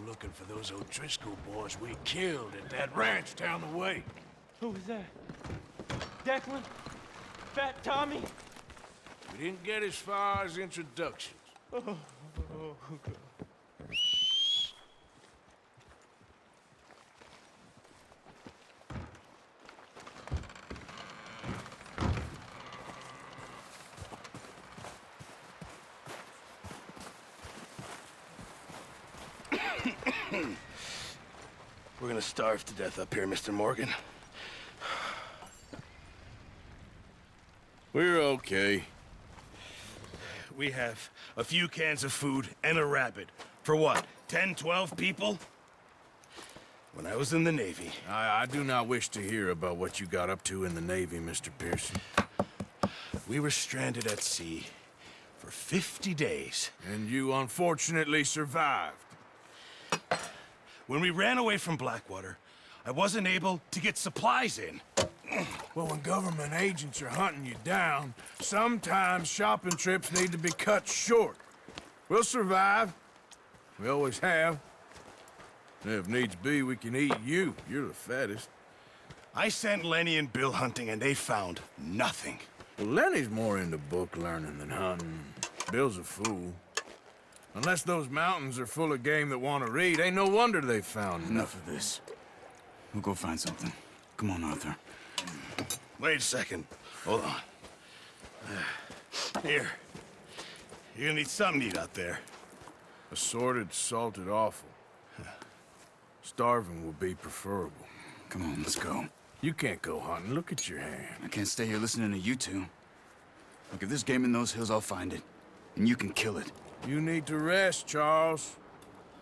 looking for those O'Driscoll boys we killed at that ranch down the way. Who was that? Declan? Fat Tommy? We didn't get as far as introductions. Oh, God. We're gonna starve to death up here, Mr. Morgan. We're okay. We have a few cans of food and a rabbit. For what, 10, 12 people? When I was in the Navy... I do not wish to hear about what you got up to in the Navy, Mr. Pearson. We were stranded at sea for 50 days. And you unfortunately survived. When we ran away from Blackwater, I wasn't able to get supplies in. Well, when government agents are hunting you down, sometimes shopping trips need to be cut short. We'll survive. We always have. And if needs be, we can eat you. You're the fattest. I sent Lenny and Bill hunting, and they found nothing. Well, Lenny's more into book learning than hunting. Bill's a fool. Unless those mountains are full of game that want to read, ain't no wonder they found Enough of this. We'll go find something. Come on, Arthur. Wait a second. Hold on. Here. You're gonna need something to eat out there. Assorted, salted offal. Starving will be preferable. Come on, let's go. You can't go hunting. Look at your hand. I can't stay here listening to you two. Look, if there's game in those hills, I'll find it. And you can kill it. You need to rest, Charles.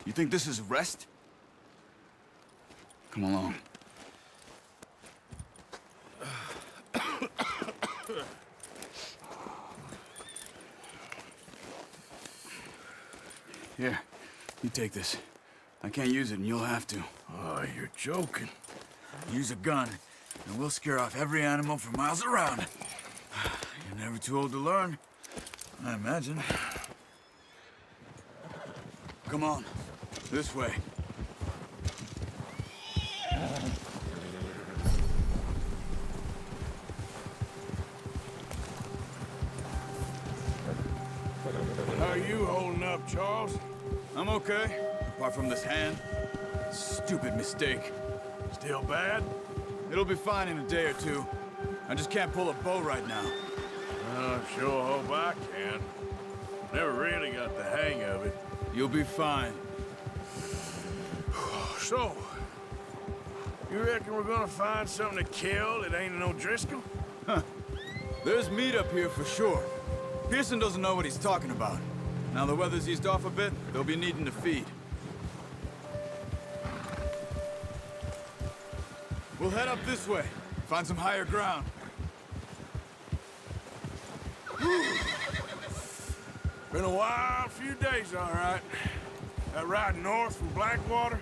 You think this is rest? Come along. Here, you take this. I can't use it, and you'll have to. Oh, you're joking. Use a gun, and we'll scare off every animal for miles around. You're never too old to learn, I imagine. Come on, this way. How are you holding up, Charles? I'm okay, apart from this hand. Stupid mistake. Still bad? It'll be fine in a day or two. I just can't pull a bow right now. I sure hope I can. Never really got the hang of it. You'll be fine. So, you reckon we're gonna find something to kill that ain't an O'Driscoll? There's meat up here for sure. Pearson doesn't know what he's talking about. Now the weather's eased off a bit, they'll be needing to feed. We'll head up this way, find some higher ground. Been a wild few days, all right. That ride north from Blackwater,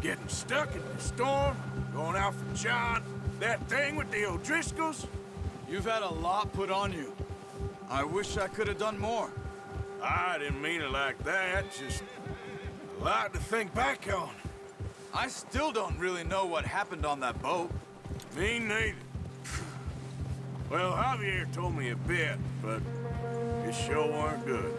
getting stuck in the storm, going out for John, that thing with the O'Driscolls. You've had a lot put on you. I wish I could have done more. I didn't mean it like that, just a lot to think back on. I still don't really know what happened on that boat. Me neither. Well, Javier told me a bit, but it sure weren't good.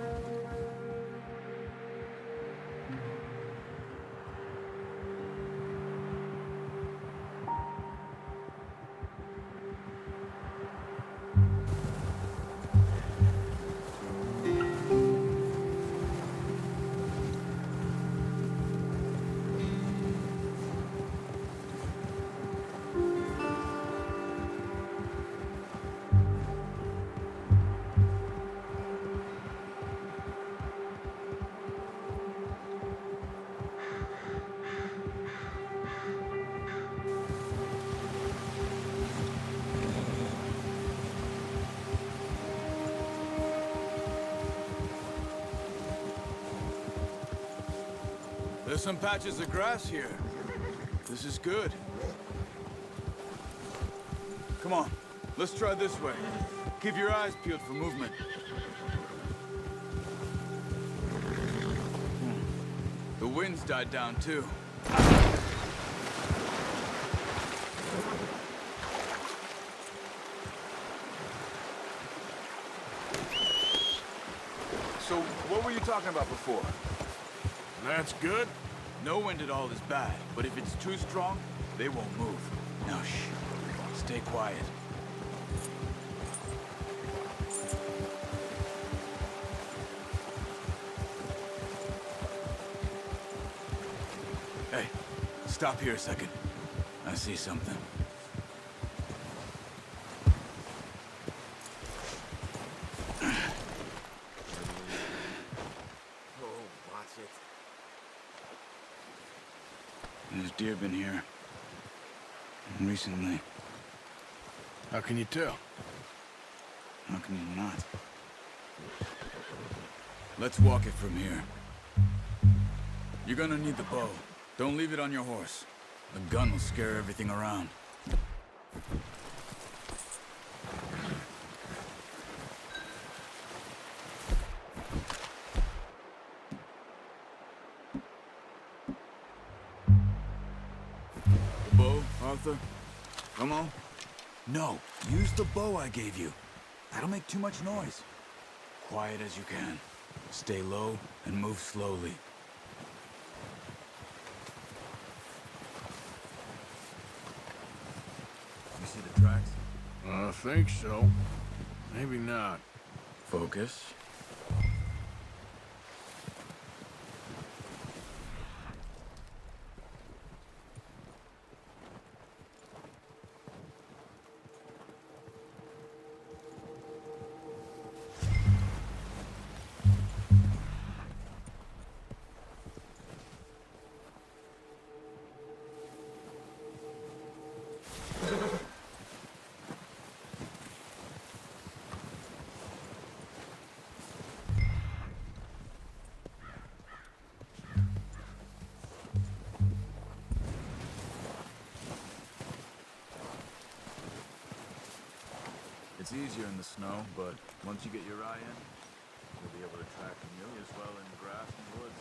There's some patches of grass here. This is good. Come on, let's try this way. Keep your eyes peeled for movement. The wind's died down, too. So, what were you talking about before? That's good. No wind at all is bad, but if it's too strong, they won't move. Now, shh. Stay quiet. Hey, stop here a second. I see something. There's deer been here. Recently. How can you tell? How can you not? Let's walk it from here. You're gonna need the bow. Don't leave it on your horse. The gun will scare everything around. The bow, Arthur? Come on. No, use the bow I gave you. That'll make too much noise. Quiet as you can. Stay low and move slowly. You see the tracks? I think so. Maybe not. Focus. It's easier in the snow, but once you get your eye in, you'll be able to track them nearly as well in grass and woods.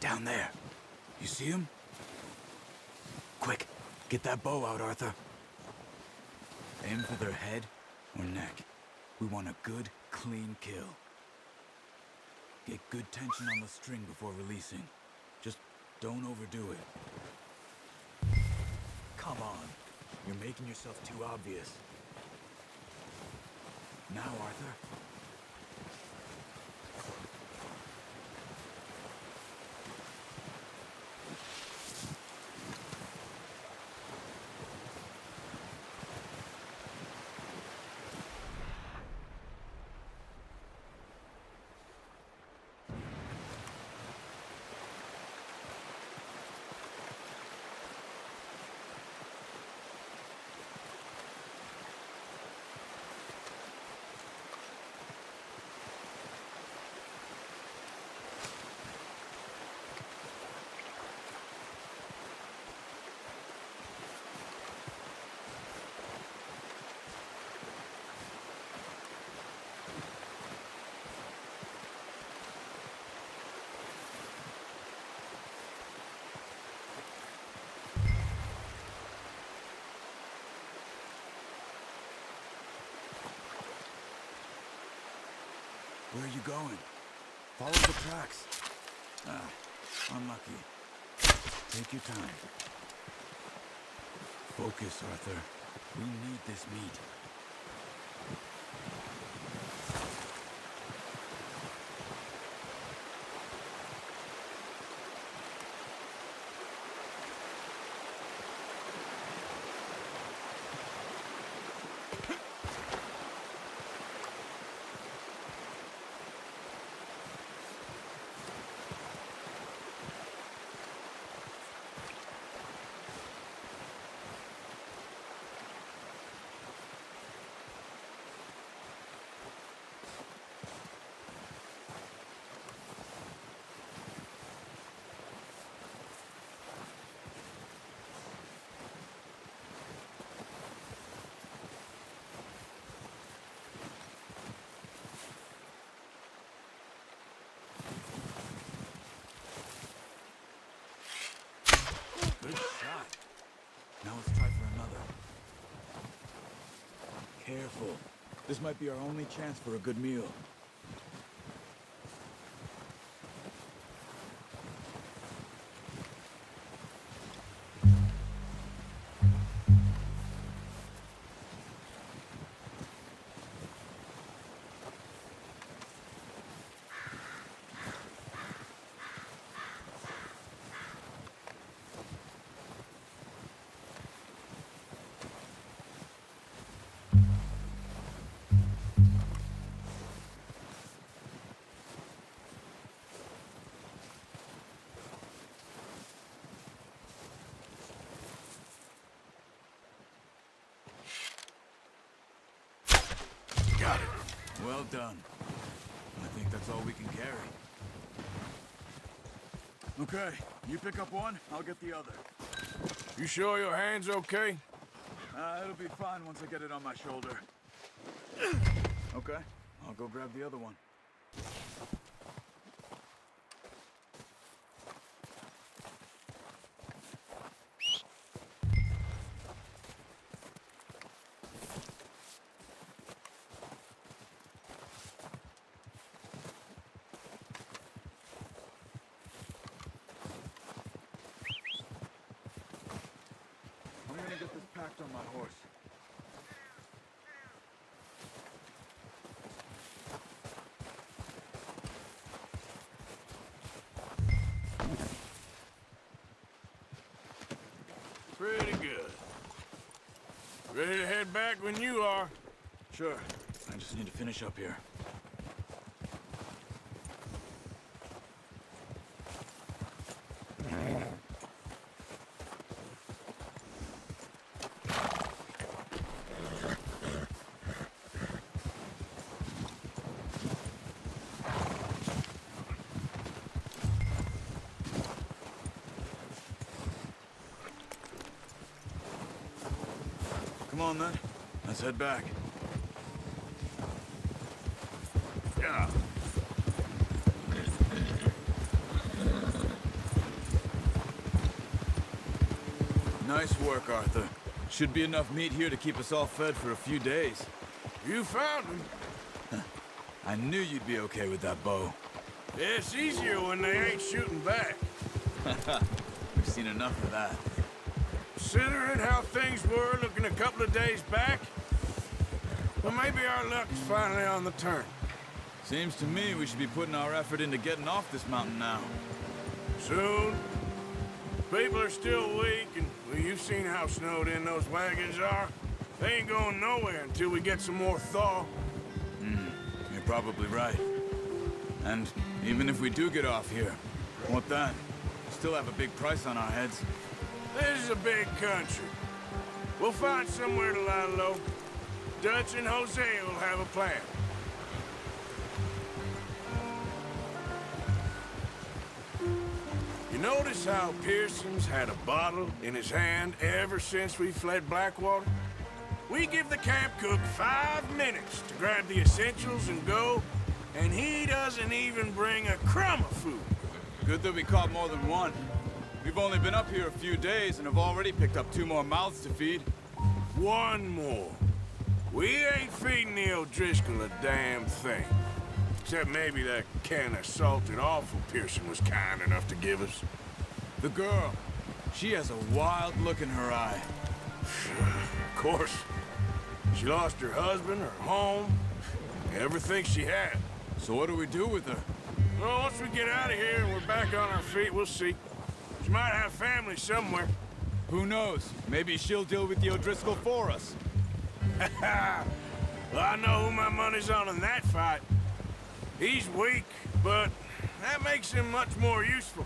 Down there. You see him? Quick, get that bow out, Arthur. Aim for their head or neck. We want a good, clean kill. Get good tension on the string before releasing. Just don't overdo it. Come on. You're making yourself too obvious. Now, Arthur. Where are you going? Follow the tracks. Ah, unlucky. Take your time. Focus, Arthur. We need this meat. Good shot. Now let's try for another. Careful. This might be our only chance for a good meal. Got it. Well done. I think that's all we can carry. Okay, you pick up one, I'll get the other. You sure your hand's okay? It'll be fine once I get it on my shoulder. Okay, I'll go grab the other one. I'm gonna get this packed on my horse. Pretty good. Ready to head back when you are. Sure, I just need to finish up here. Come on, then. Let's head back. Yeah. Nice work, Arthur. Should be enough meat here to keep us all fed for a few days. You found him. I knew you'd be okay with that bow. Yeah, it's easier when they ain't shooting back. We've seen enough of that. Considering how things were looking a couple of days back, well, maybe our luck is finally on the turn. Seems to me we should be putting our effort into getting off this mountain now. Soon. People are still weak, and well, you've seen how snowed in those wagons are. They ain't going nowhere until we get some more thaw. You're probably right. And even if we do get off here, what then? We still have a big price on our heads. This is a big country. We'll find somewhere to lie low. Dutch and Hosea will have a plan. You notice how Pearson's had a bottle in his hand ever since we fled Blackwater? We give the camp cook 5 minutes to grab the essentials and go, and he doesn't even bring a crumb of food. Good that we caught more than one. We've only been up here a few days and have already picked up 2 more mouths to feed. One more. We ain't feeding the O'Driscoll a damn thing. Except maybe that can of salted offal Pearson was kind enough to give us. The girl, she has a wild look in her eye. Of course. She lost her husband, her home, everything she had. So what do we do with her? Well, once we get out of here and we're back on our feet, we'll see. She might have family somewhere. Who knows? Maybe she'll deal with the O'Driscoll for us. Well, I know who my money's on in that fight. He's weak, but that makes him much more useful.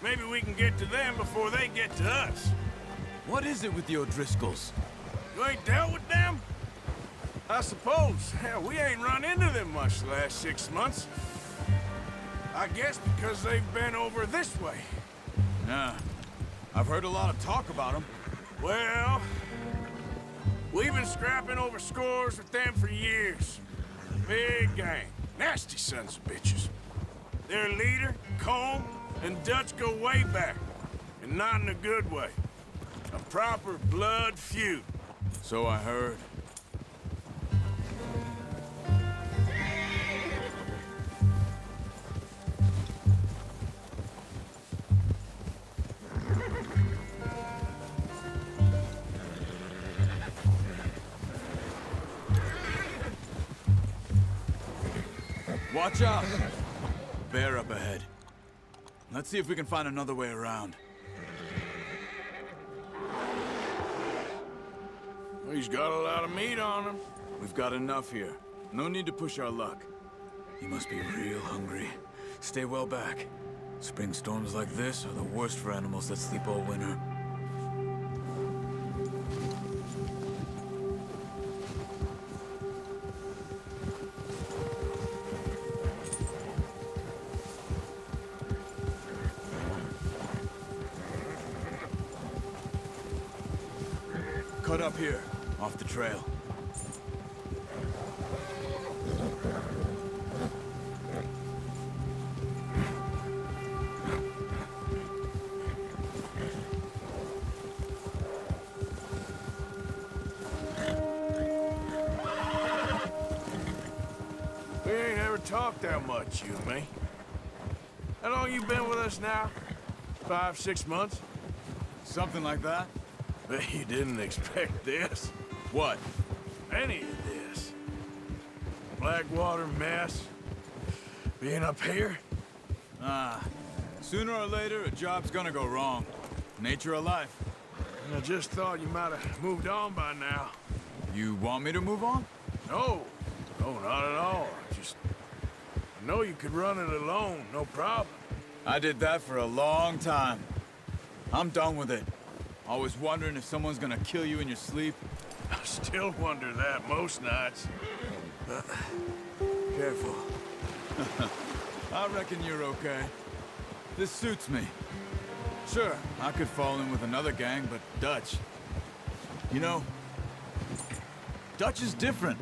Maybe we can get to them before they get to us. What is it with the O'Driscolls? You ain't dealt with them? I suppose. Hell, we ain't run into them much the last 6 months. I guess because they've been over this way. Nah. I've heard a lot of talk about them. Well, we've been scrapping over scores with them for years. Big gang. Nasty sons of bitches. Their leader, Combe, and Dutch go way back. And not in a good way. A proper blood feud. So I heard. Watch out! Bear up ahead. Let's see if we can find another way around. Well, he's got a lot of meat on him. We've got enough here. No need to push our luck. He must be real hungry. Stay well back. Spring storms like this are the worst for animals that sleep all winter. Cut up here, off the trail. We ain't ever talked that much, you and me. How long you been with us now? 5, 6 months? Something like that? Bet you didn't expect this. What? Any of this. Blackwater mess. Being up here. Sooner or later, a job's gonna go wrong. Nature of life. I just thought you might have moved on by now. You want me to move on? No. No, not at all. I know you could run it alone, no problem. I did that for a long time. I'm done with it. Always wondering if someone's gonna kill you in your sleep. I still wonder that most nights. Careful. I reckon you're okay. This suits me. Sure, I could fall in with another gang, but Dutch... You know, Dutch is different.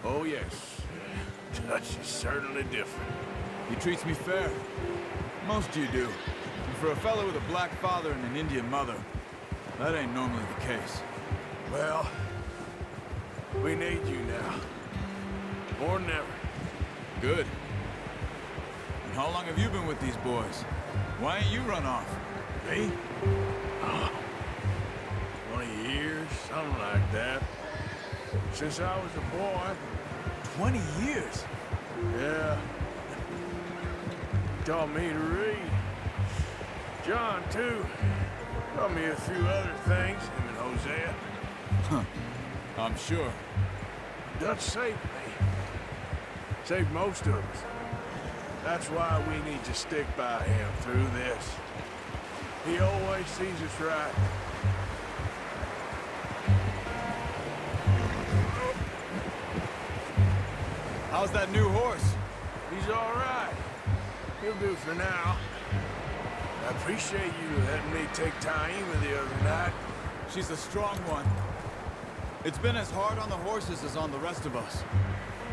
Oh, yes. Dutch is certainly different. He treats me fair. Most you do. And for a fellow with a black father and an Indian mother, That ain't normally the case. Well, we need you now. More than ever. Good. And how long have you been with these boys? Why ain't you run off? Me? Oh, 20 years, something like that. Since I was a boy. 20 years? Yeah. Taught me to read. John, too. Taught me a few other things, him and Hosea. Huh. I'm sure. Dutch saved me. Saved most of us. That's why we need to stick by him through this. He always sees us right. How's that new horse? He's all right. He'll do for now. I appreciate you letting me take Taima the other night. She's a strong one. It's been as hard on the horses as on the rest of us.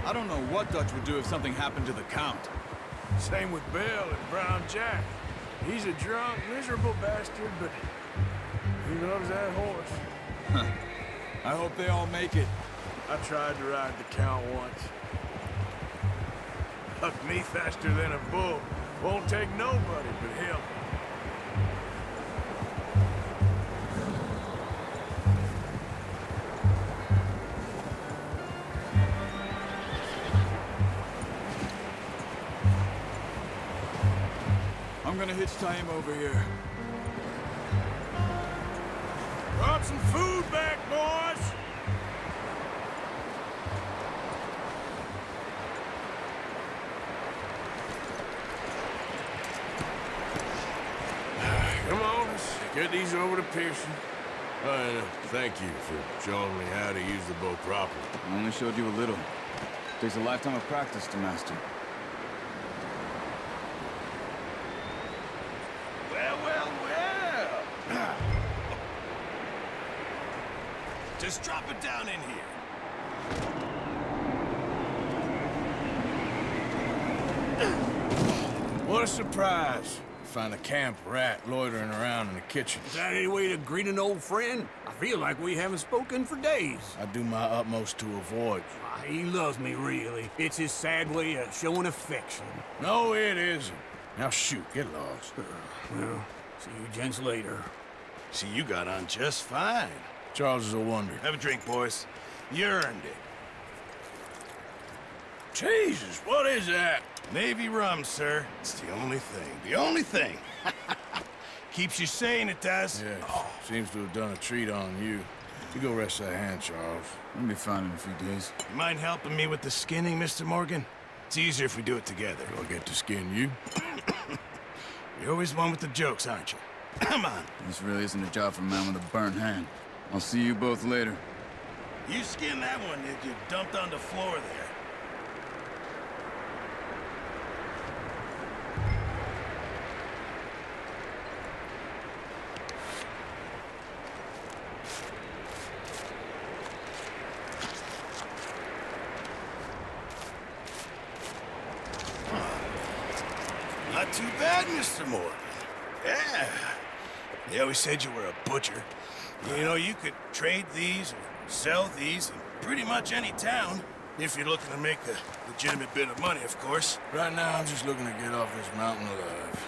I don't know what Dutch would do if something happened to the Count. Same with Bill and Brown Jack. He's a drunk, miserable bastard, but he loves that horse. I hope they all make it. I tried to ride the Count once. Hucked me faster than a bull. Won't take nobody but him. I'm gonna hitch time over here. Brought some food back, boys! Come on, let's get these over to Pearson. Thank you for showing me how to use the bow properly. I only showed you a little. Takes a lifetime of practice to master. Well, well, well. Just drop it down in here. What a surprise. Find a camp rat loitering around in the kitchen. Is that any way to greet an old friend? I feel like we haven't spoken for days. I do my utmost to avoid you. He loves me, really. It's his sad way of showing affection. No, it isn't. Now shoot, get lost. Well, see you gents later. See, you got on just fine. Charles is a wonder. Have a drink, boys. You earned it. Jesus, what is that? Navy rum, sir. It's the only thing. The only thing. Keeps you sane, it does. Yes, seems to have done a treat on you. You go rest that hand, Charles. I'll be fine in a few days. You mind helping me with the skinning, Mr. Morgan? It's easier if we do it together. Do I get to skin you? You're always one with the jokes, aren't you? Come on. This really isn't a job for a man with a burnt hand. I'll see you both later. You skinned that one that you dumped on the floor there. Not too bad, Mr. Morgan. Yeah. They always said you were a butcher. You know, you could trade these or sell these in pretty much any town. If you're looking to make a legitimate bit of money, of course. Right now, I'm just looking to get off this mountain alive.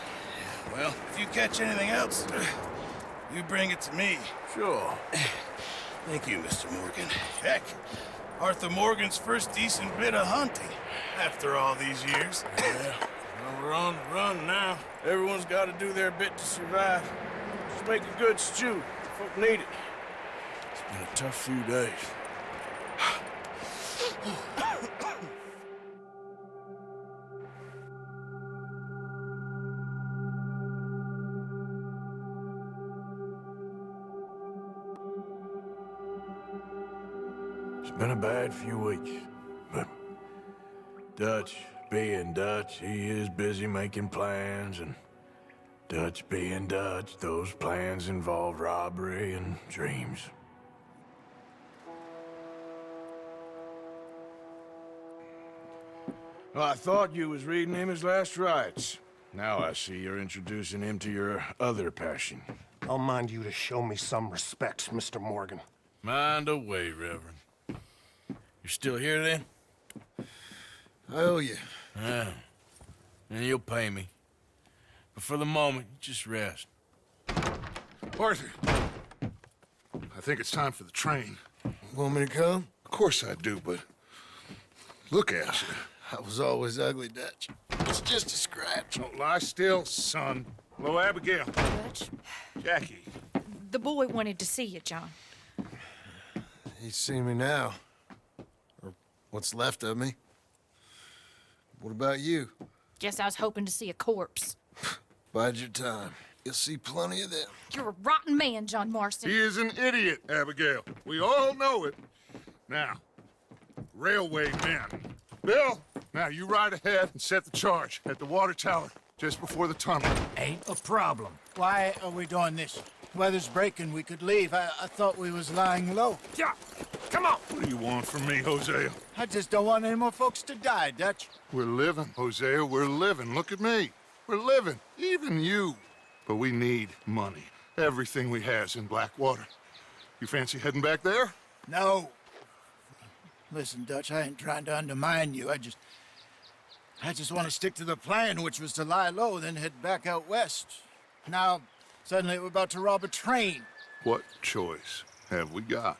Well, if you catch anything else, you bring it to me. Sure. Thank you, Mr. Morgan. Heck, Arthur Morgan's first decent bit of hunting after all these years. Yeah. Well, we're on the run now. Everyone's got to do their bit to survive. Just make a good stew. Folk need it. It's been a tough few days. It's been a bad few weeks, but Dutch being Dutch, he is busy making plans, and Dutch being Dutch, those plans involve robbery and dreams. Well, I thought you was reading him his last rites. Now I see you're introducing him to your other passion, I'll mind you to show me some respect, Mr. Morgan. Mind away, Reverend. You still here, then? I owe you. Yeah. And you'll pay me. But for the moment, just rest. Arthur, I think it's time for the train. Want me to come? Of course I do, but look at you. I was always ugly, Dutch. It's just a scratch. Don't lie still, son. Hello, Abigail. Dutch, Jackie. the boy wanted to see you, John. He's seen me now. Or what's left of me. What about you? Guess I was hoping to see a corpse. Bide your time. You'll see plenty of them. You're a rotten man, John Marston. He is an idiot, Abigail. We all know it. Now, railway men. Bill, now you ride ahead and set the charge at the water tower just before the tunnel. Ain't a problem. Why are we doing this? Weather's breaking. We could leave. I thought we was lying low. Yeah, come on. What do you want from me, Hosea? I just don't want any more folks to die, Dutch. We're living, Hosea. We're living. Look at me. We're living. Even you. But we need money. Everything we has in Blackwater. You fancy heading back there? No. Listen, Dutch, I ain't trying to undermine you. I just want to stick to the plan, which was to lie low, then head back out west. Now, suddenly we're about to rob a train. What choice have we got?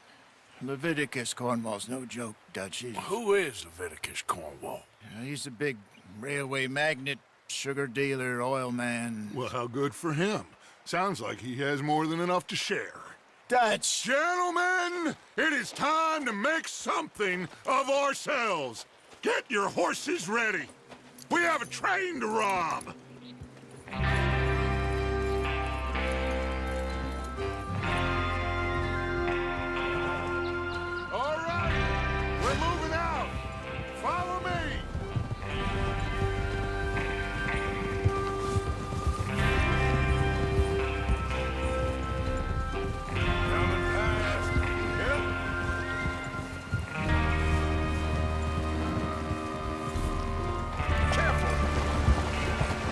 Leviticus Cornwall's no joke, Dutch. Who is Leviticus Cornwall? He's a big railway magnate, sugar dealer, oil man. Well, how good for him. Sounds like he has more than enough to share. Dutch! Gentlemen, it is time to make something of ourselves. Get your horses ready. We have a train to rob. All right, we're moving out. Follow me. Coming fast. Yep.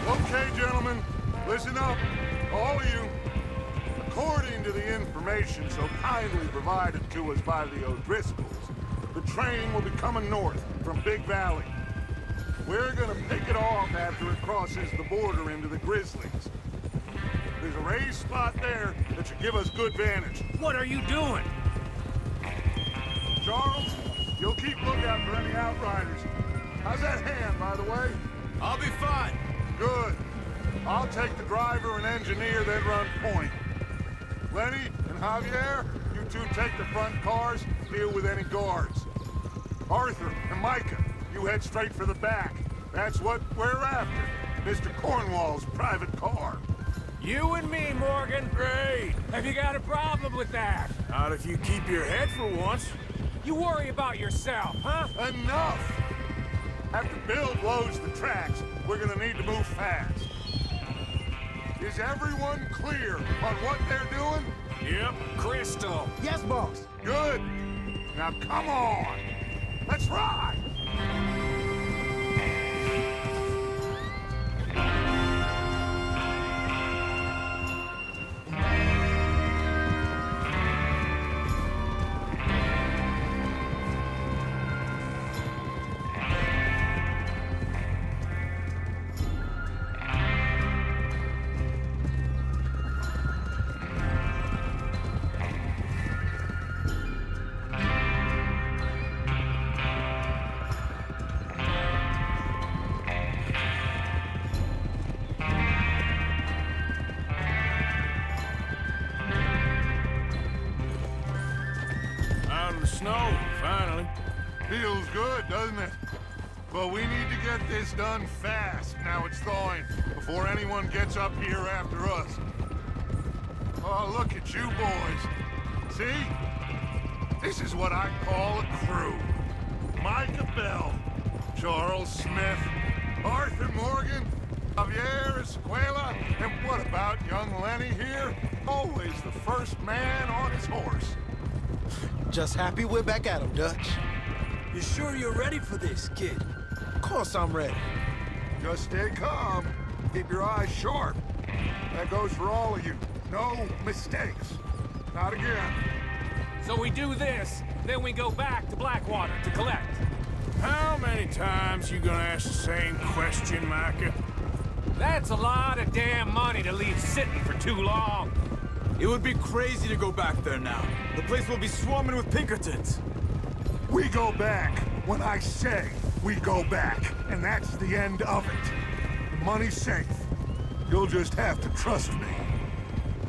Okay, gentlemen, listen up, all of you. According to the information so kindly provided to us by the O'Driscolls, the train will be coming north from Big Valley. We're gonna pick it off after it crosses the border into the Grizzlies. There's a raised spot there that should give us good vantage. What are you doing? Charles, you'll keep lookout for any outriders. How's that hand, by the way? I'll be fine. Good. I'll take the driver and engineer, then run point. Lenny and Javier, you two take the front cars, deal with any guards. Arthur and Micah, you head straight for the back. That's what we're after. Mr. Cornwall's private car. You and me, Morgan. Great. Have you got a problem with that? Not if you keep your head for once. You worry about yourself, huh? Enough! After Bill blows the tracks, we're gonna need to move fast. Is everyone clear on what they're doing? Yep. Crystal. Yes, boss. Good. Now come on. Let's ride. Out of the snow, finally. Feels good, doesn't it? But we need to get this done fast, now it's thawing, before anyone gets up here after us. Oh, look at you boys. See? This is what I call a crew. Micah Bell, Charles Smith, Arthur Morgan, Javier Escuela, and what about young Lenny here? Always the first man on his horse. Just happy we're back at him, Dutch. You sure you're ready for this, kid? Of course I'm ready. Just stay calm. Keep your eyes sharp. That goes for all of you. No mistakes. Not again. So we do this, then we go back to Blackwater to collect. How many times you gonna ask the same question, Micah? That's a lot of damn money to leave sitting for too long. It would be crazy to go back there now. The place will be swarming with Pinkertons. We go back when I say we go back, and that's the end of it. The money's safe. You'll just have to trust me.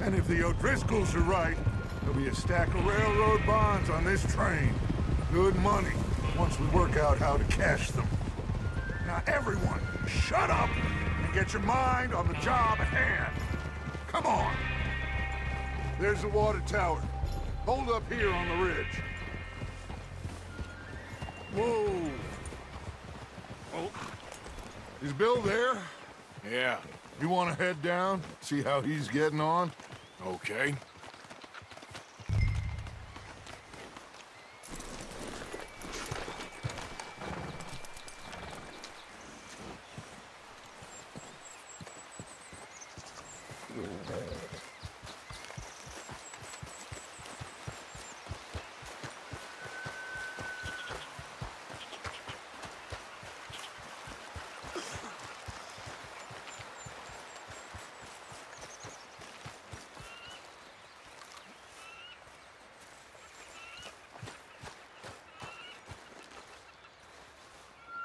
And if the O'Driscolls are right, there'll be a stack of railroad bonds on this train. Good money, once we work out how to cash them. Now everyone, shut up and get your mind on the job at hand. Come on. There's the water tower. Hold up here on the ridge. Whoa. Oh. Is Bill there? Yeah, You want to head down, see how he's getting on? okay.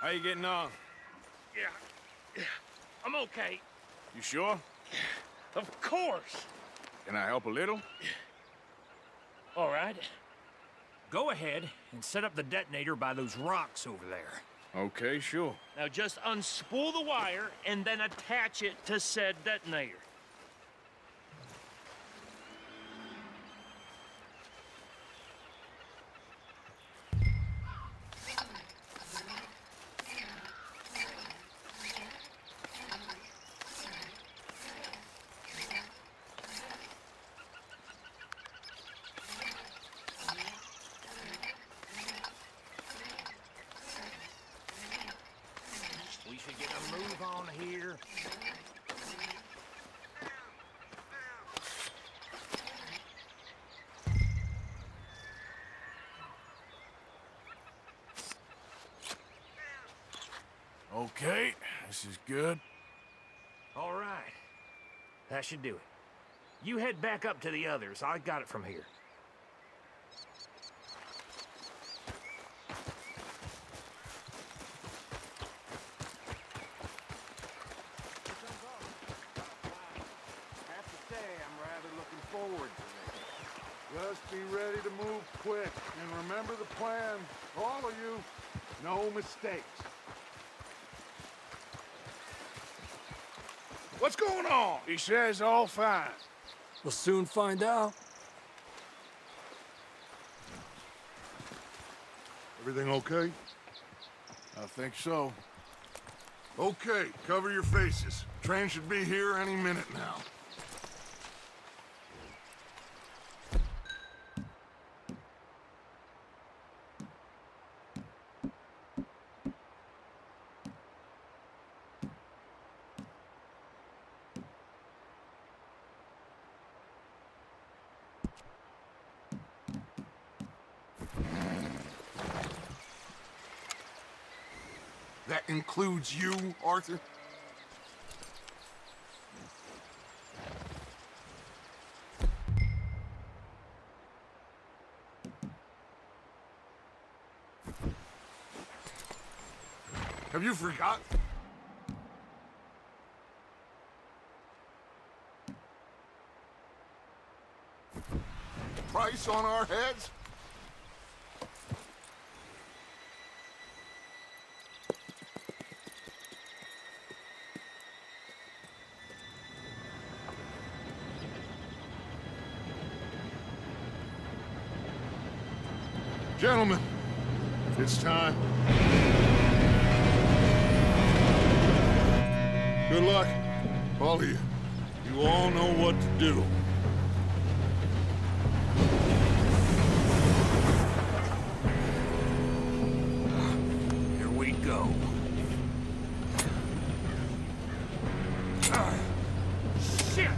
How you getting on? Yeah, I'm okay. You sure? Of course. Can I help a little? All right. Go ahead and set up the detonator by those rocks over there. Okay, sure. Now just unspool the wire and then attach it to said detonator. We should get a move on here. Okay, this is good. All right. That should do it. You head back up to the others. I got it from here. Have to say, I'm rather looking forward to this. Just be ready to move quick, and remember the plan. All of you, no mistakes. What's going on? He says all fine. We'll soon find out. Everything okay? I think so. Okay, cover your faces. Train should be here any minute now. That includes you, Arthur? Have you forgotten? Price on our heads? Gentlemen, it's time. Good luck, all of you. You all know what to do. Here we go. Shit!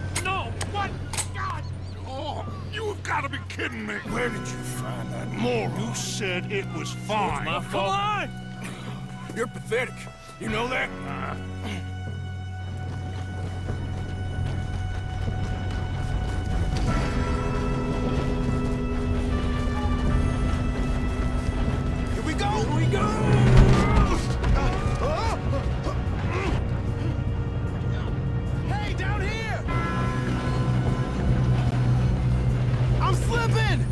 gotta be kidding me! Where did you find that moron? You said it was fine. My fault. Come on! You're pathetic. You know that? Here we go! Here we go! Hey, down here! I'm slipping!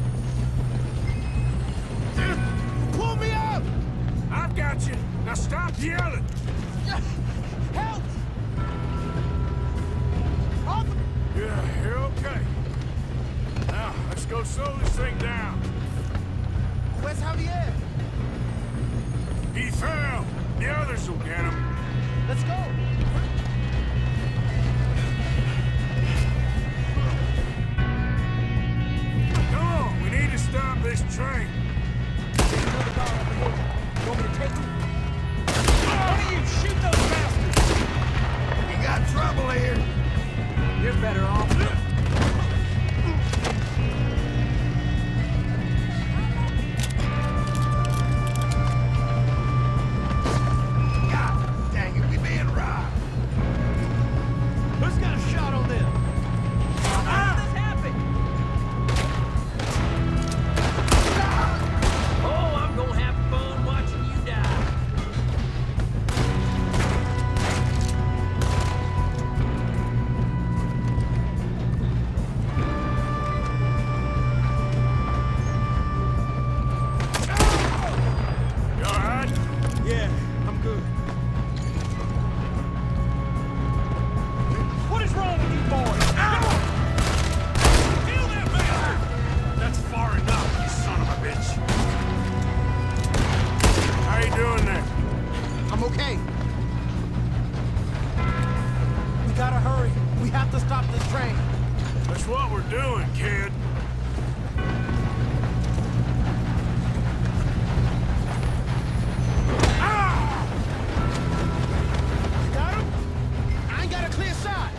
Pull me up! I've got you. Now stop yelling. Help! Arthur! Yeah, you're okay. Now, let's go slow this thing down. Where's Javier? He fell. The others will get him. Let's go! Come on, we need to stop this train. There's another car up ahead. You want me to take him? Why do you shoot those bastards? You got trouble here. You're better off. God dang it, we being robbed. Who's got a shot on them? How did this happen? Oh, I'm gonna have fun watching you die. You all right? Yeah, I'm good. What is wrong with you boys? Kill that bastard! That's far enough, you son of a bitch. How you doing there? I'm okay. We gotta hurry. We have to stop this train. That's what we're doing, kid. Got him? I ain't got a clear shot.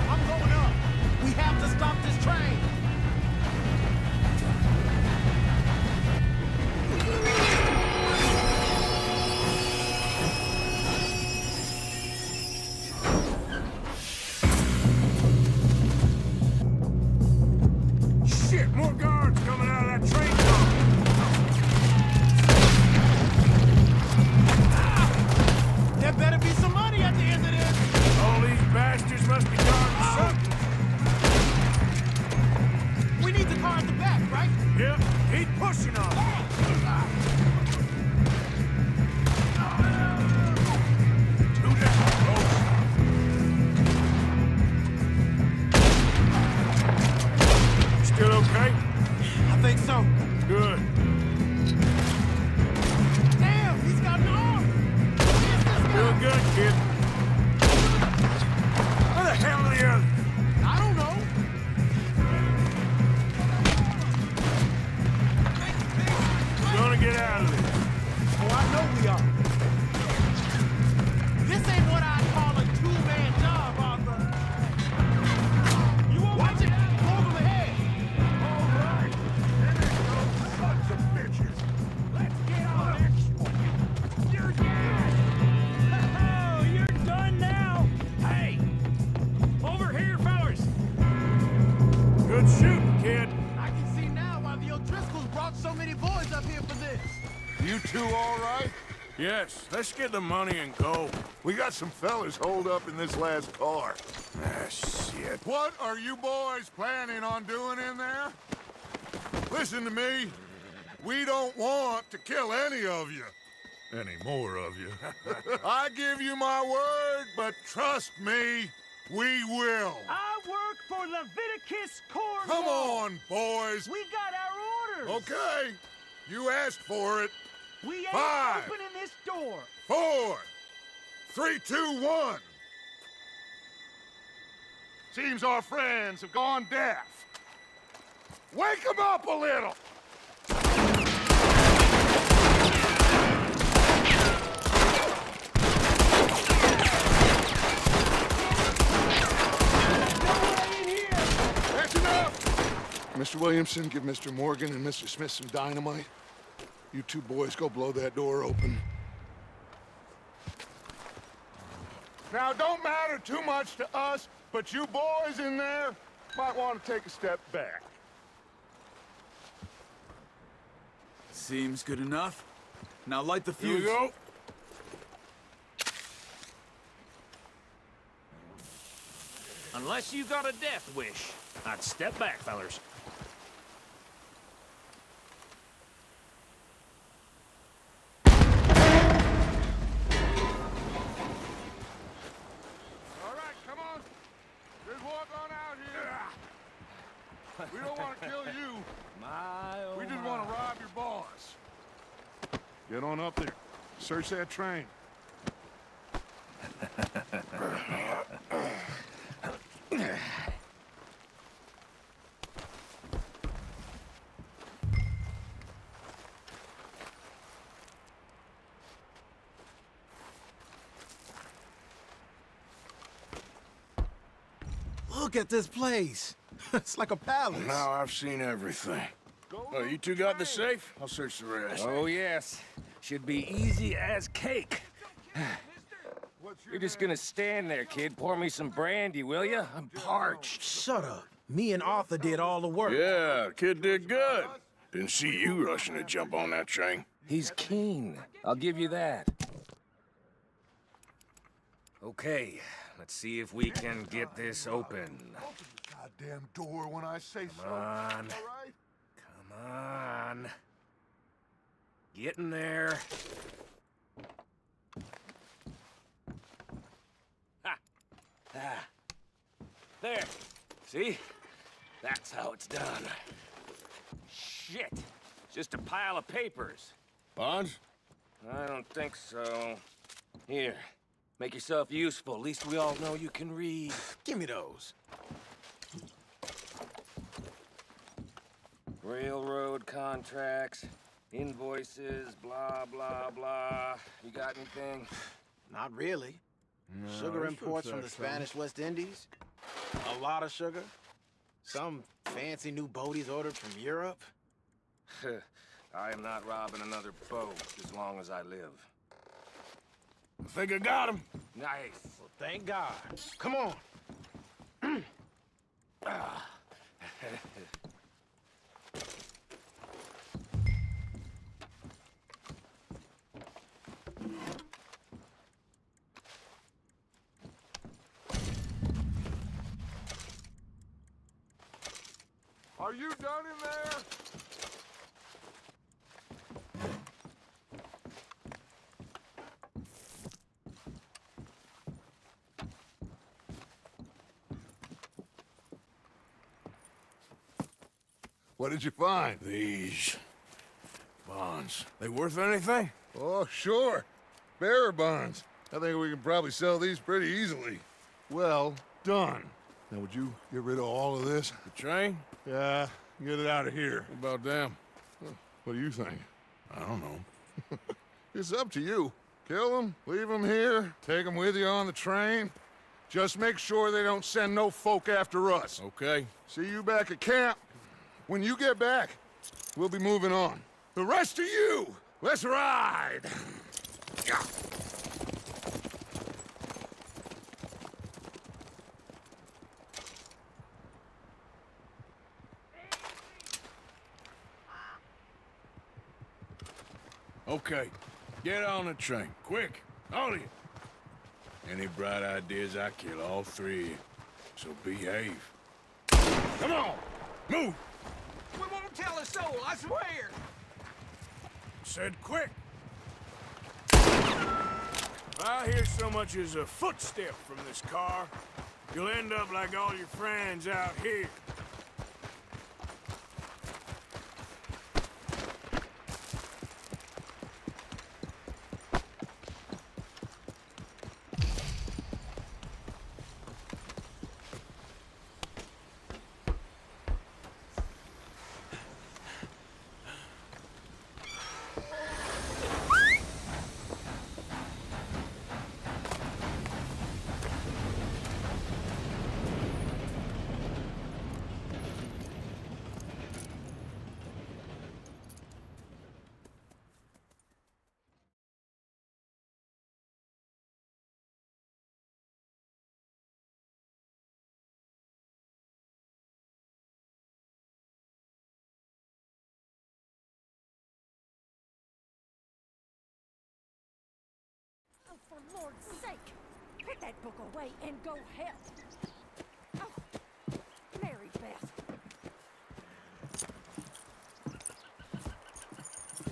I'm going up. We have to stop this train. Shit, more guards coming out of that train car. There better be some money at the end of this. All these bastards must be guarding something. We need the car at the back, right? Yep, keep pushing on. Two down, close. Still okay? I think so. Good. Damn, he's got an arm. Where's this guy? Doing good, kid. Where the hell are the others? I don't know. We're gonna get out of this. Oh, I know we are. This ain't what I call a two-man job, Arthur. You won't watch it. Go over the head. All right. Here they go, sons of bitches. Let's get on that. You're dead. Oh, you're done now. Hey, over here, fellas. Good shooting, kid. I can see now why the O'Driscolls brought so many boys up here for this. You two all right? Yes, let's get the money and go. We got some fellas holed up in this last car. Ah, shit. What are you boys planning on doing in there? Listen to me. We don't want to kill any of you. Any more of you. I give you my word, but trust me, we will. I work for Leviticus Corps. Come on, boys. We got our orders. Okay. You asked for it. We ain't 5, opening this door. 4, 3, 2, 1. Seems our friends have gone deaf. Wake them up a little. Mr. Williamson, give Mr. Morgan and Mr. Smith some dynamite. You two boys go blow that door open. Now, don't matter too much to us, but you boys in there might want to take a step back. Seems good enough. Now light the Here we fuse. go. Unless you got a death wish, I'd step back, fellers. All right, come on. Just walk on out here. We don't want to kill you. We just want to rob your boss. Get on up there. Search that train. Look at this place. It's like a palace. Now I've seen everything. Oh, you two got the safe? I'll search the rest. Oh, yes. Should be easy as cake. You're just gonna stand there, kid. Pour me some brandy, will you? I'm parched. Shut up. Me and Arthur did all the work. Yeah, kid did good. Didn't see you rushing to jump on that train. He's keen. I'll give you that. Okay, let's see if we can get this open. Goddamn door when I say so. Come on. All right? Come on. Get in there. Ha! Ah. There. See? That's how it's done. Shit. Just a pile of papers. Bonds? I don't think so. Here. Make yourself useful. At least we all know you can read. Give me those. Railroad contracts, invoices, blah, blah, blah. You got anything? Not really. Sugar imports from the Spanish West Indies. A lot of sugar. Some fancy new boat he's ordered from Europe. I am not robbing another boat as long as I live. I think I got him. Nice. Well, thank God. Come on. Are you done in there? What did you find? These bonds. They worth anything? Oh, sure. Bearer bonds. I think we can probably sell these pretty easily. Well done. Now, would you get rid of all of this? The train? Yeah, get it out of here. What about them? What do you think? I don't know. It's up to you. Kill them, leave them here, take them with you on the train. Just make sure they don't send no folk after us. Okay. See you back at camp. When you get back, we'll be moving on. The rest of you, let's ride! Yeah. Okay. Get on the train. Quick. All of you. Any bright ideas, I kill all three of you. So behave. Come on! Move! We won't tell a soul, I swear! Said quick! If I hear so much as a footstep from this car, you'll end up like all your friends out here. Lord's sake! Put that book away and go help. Oh, Mary Beth.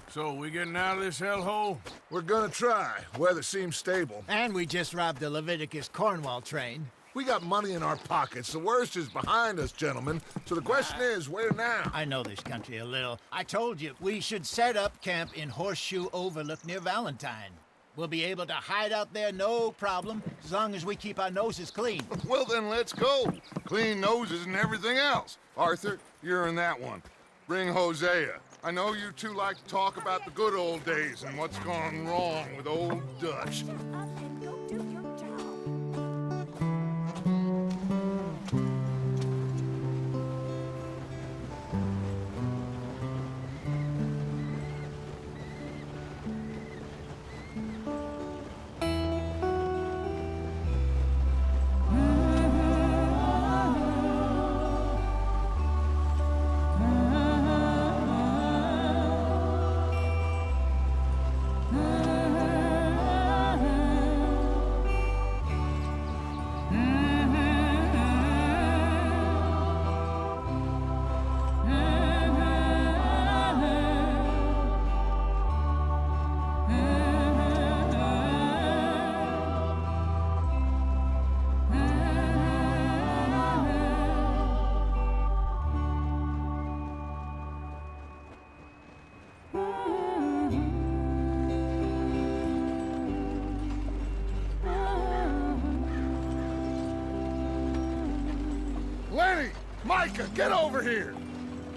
So, we getting out of this hellhole? We're gonna try. Weather seems stable. And we just robbed the Leviticus Cornwall train. We got money in our pockets. The worst is behind us, gentlemen. So the question is, where now? I know this country a little. I told you, we should set up camp in Horseshoe Overlook near Valentine. We'll be able to hide out there, no problem, as long as we keep our noses clean. Well, then let's go. Clean noses and everything else. Arthur, you're in that one. Bring Hosea. I know you two like to talk about the good old days and what's gone wrong with old Dutch. Shut up and go do your job. Lenny! Micah, get over here!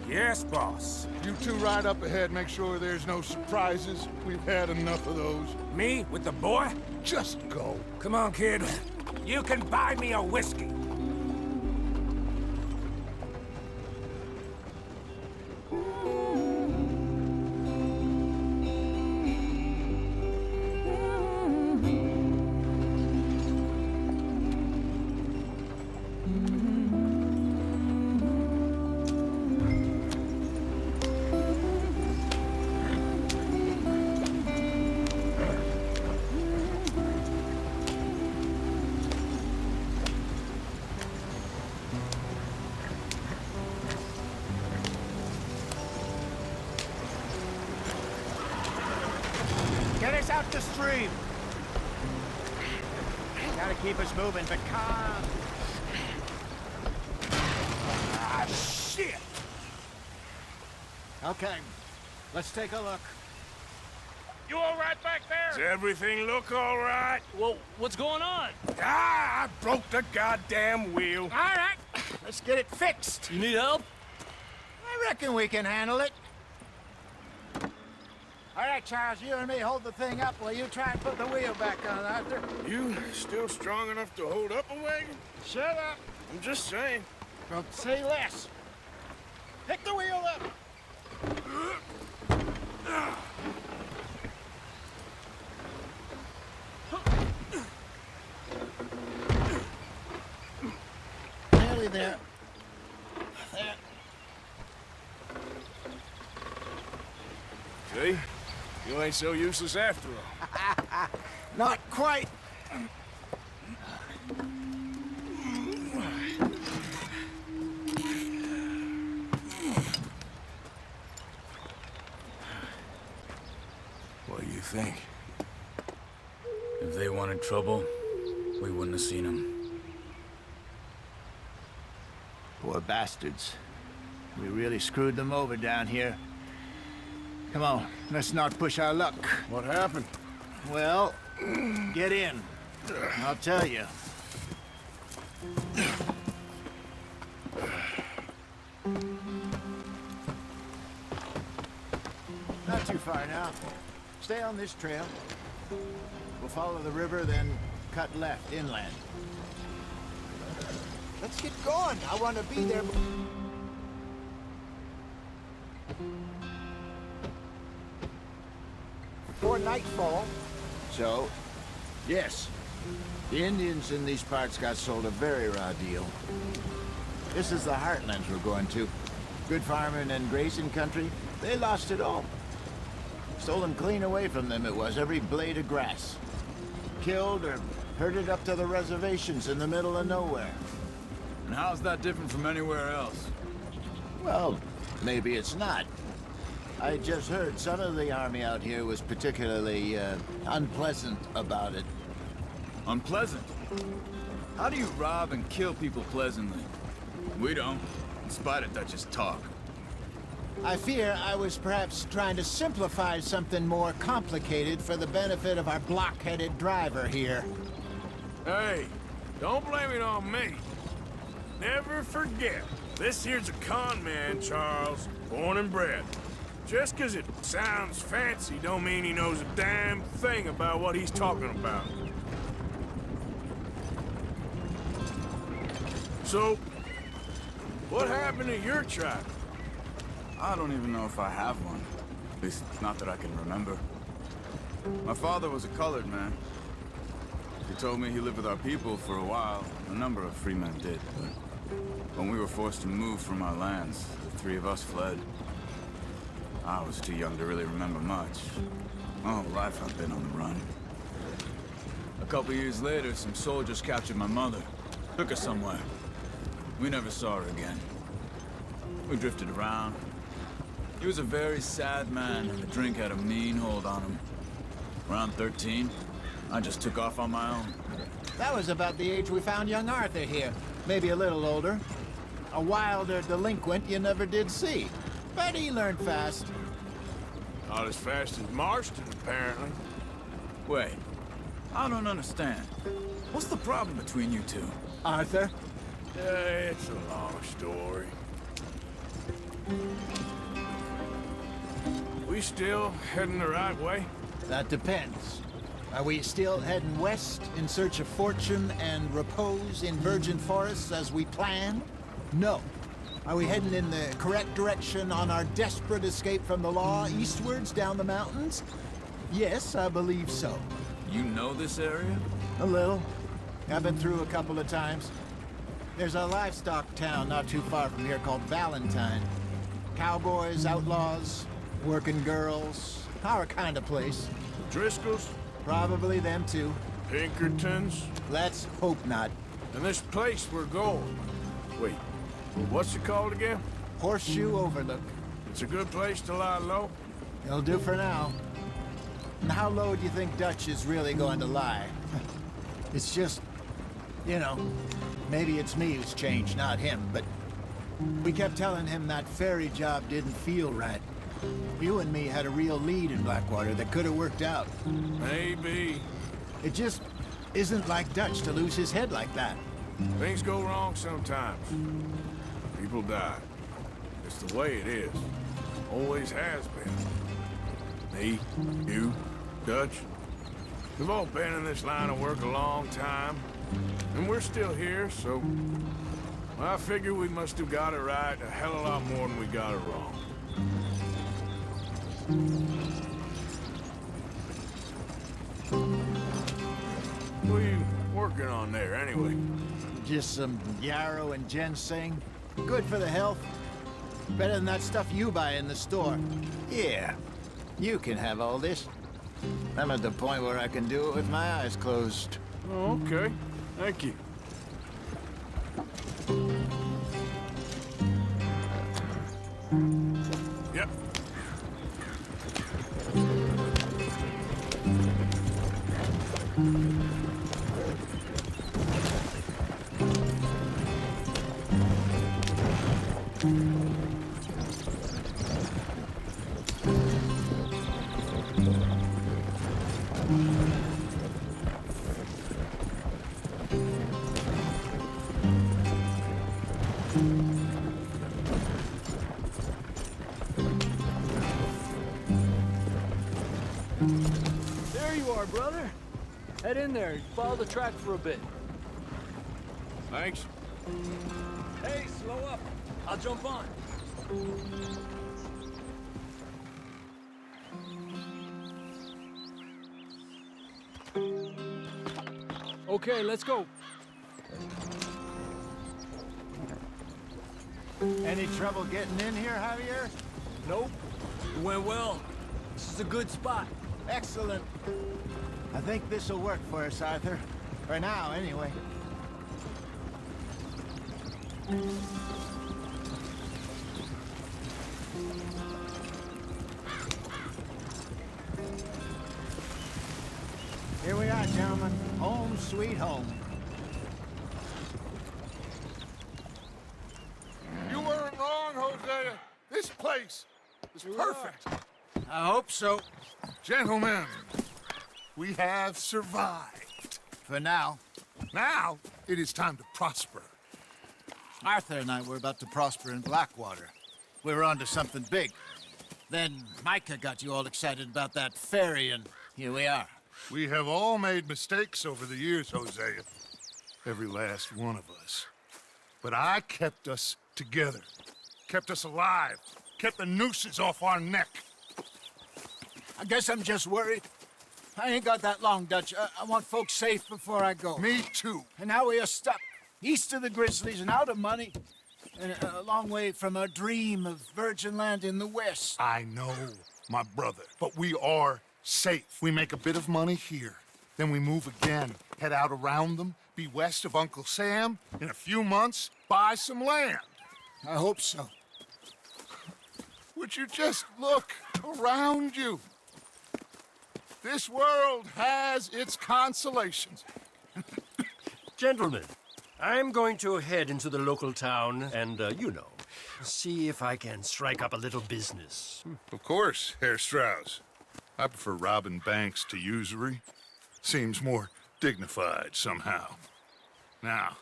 Yes, boss. You two ride up ahead, make sure there's no surprises. We've had enough of those. Me with the boy? Just go. Come on, kid. You can buy me a whiskey. Get us out the stream. Gotta keep us moving, but calm. Ah, shit! Okay, let's take a look. You all right back there? Does everything look all right? Well, what's going on? Ah, I broke the goddamn wheel. All right, let's get it fixed. You need help? I reckon we can handle it. All right, Charles, you and me hold the thing up while you try and put the wheel back on, Arthur. You still strong enough to hold up a wagon? Shut up. I'm just saying. Don't say less. Pick the wheel up. Nearly there. There. See? You ain't so useless after all. Not quite. What do you think? If they wanted trouble, we wouldn't have seen them. Poor bastards. We really screwed them over down here. Come on, let's not push our luck. What happened? Well, get in. I'll tell you. Not too far now. Stay on this trail. We'll follow the river, then cut left inland. Let's get going. I want to be there. Before nightfall. So, yes, the Indians in these parts got sold a very raw deal. This is the heartlands we're going to. Good farming and grazing country, they lost it all. Stolen clean away from them it was, every blade of grass. killed or herded up to the reservations in the middle of nowhere. And how's that different from anywhere else? Well, maybe it's not. I just heard some of the army out here was particularly unpleasant about it. Unpleasant? How do you rob and kill people pleasantly? We don't, in spite of Dutch's talk. I fear I was perhaps trying to simplify something more complicated for the benefit of our block-headed driver here. Hey, don't blame it on me. Never forget, this here's a con man, Charles, born and bred. Just 'cause it sounds fancy don't mean he knows a damn thing about what he's talking about. So, what happened to your tribe? I don't even know if I have one. At least, not that I can remember. My father was a colored man. He told me he lived with our people for a while. A number of free men did, but when we were forced to move from our lands, the three of us fled. I was too young to really remember much. My whole life I've been on the run. A couple years later, some soldiers captured my mother. Took her somewhere. We never saw her again. We drifted around. He was a very sad man, and the drink had a mean hold on him. Around 13, I just took off on my own. That was about the age we found young Arthur here. Maybe a little older. A wilder delinquent you never did see. But he learned fast. Not as fast as Marston, apparently. Wait, I don't understand. What's the problem between you two? Arthur? It's a long story. We still heading the right way? That depends. Are we still heading west in search of fortune and repose in virgin forests as we planned? No. Are we heading in the correct direction on our desperate escape from the law eastwards down the mountains? Yes, I believe so. You know this area? A little. I've been through a couple of times. There's a livestock town not too far from here called Valentine. Cowboys, outlaws, working girls, our kind of place. Driscolls? Probably them too. Pinkertons? Let's hope not. And this place we're going. Wait, what's it called again? Horseshoe Overlook. It's a good place to lie low? It'll do for now. And how low do you think Dutch is really going to lie? It's just, you know, maybe it's me who's changed, not him, but we kept telling him that ferry job didn't feel right. You and me had a real lead in Blackwater that could have worked out. Maybe. It just isn't like Dutch to lose his head like that. Things go wrong sometimes. People die. It's the way it is. Always has been. Me, you, Dutch. We've all been in this line of work a long time. And we're still here, so... I figure we must have got it right a hell of a lot more than we got it wrong. What are you working on there, anyway? Just some yarrow and ginseng. Good for the health. Better than that stuff you buy in the store. Yeah, you can have all this. I'm at the point where I can do it with my eyes closed. Oh, okay. Thank you. Yep. There you are, brother. Head in there and follow the track for a bit. Thanks. Hey, slow up. I'll jump on. Okay, let's go. Any trouble getting in here, Javier? Nope. It went well. This is a good spot. Excellent. I think this'll work for us, Arthur. For now, anyway. Here we are, gentlemen. Home sweet home. You weren't wrong, Hosea. This place is perfect. I hope so. Gentlemen, we have survived. For now. Now, it is time to prosper. Arthur and I were about to prosper in Blackwater. We were onto something big. Then Micah got you all excited about that ferry, and here we are. We have all made mistakes over the years, Hosea. Every last one of us. But I kept us together. Kept us alive. Kept the nooses off our neck. I guess I'm just worried. I ain't got that long, Dutch. I want folks safe before I go. Me too. And now we are stuck, east of the Grizzlies and out of money, and a long way from our dream of virgin land in the west. I know, my brother, but we are safe. We make a bit of money here, then we move again, head out around them, be west of Uncle Sam, in a few months, buy some land. I hope so. Would you just look around you? This world has its consolations. Gentlemen, I'm going to head into the local town and, see if I can strike up a little business. Of course, Herr Strauss. I prefer robbing banks to usury. Seems more dignified somehow. Now,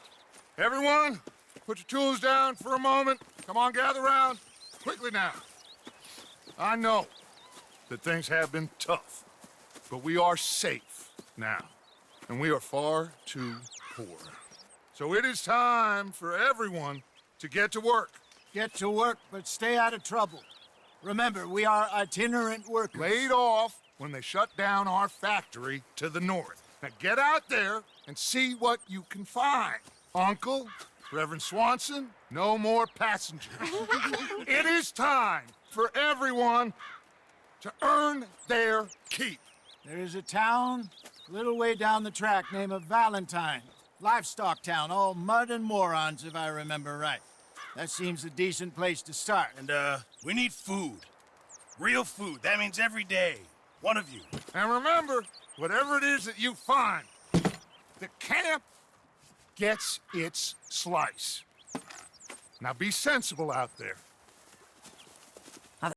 everyone, put your tools down for a moment. Come on, gather round. Quickly now. I know that things have been tough, but we are safe now, and we are far too poor. So it is time for everyone to get to work. Get to work, but stay out of trouble. Remember, we are itinerant workers. Laid off when they shut down our factory to the north. Now get out there and see what you can find. Uncle, Reverend Swanson, no more passengers. It is time for everyone to earn their keep. There is a town a little way down the track named Valentine. Livestock town, all mud and morons, if I remember right. That seems a decent place to start. And, we need food. Real food. That means every day. One of you. And remember, whatever it is that you find, the camp gets its slice. Now be sensible out there.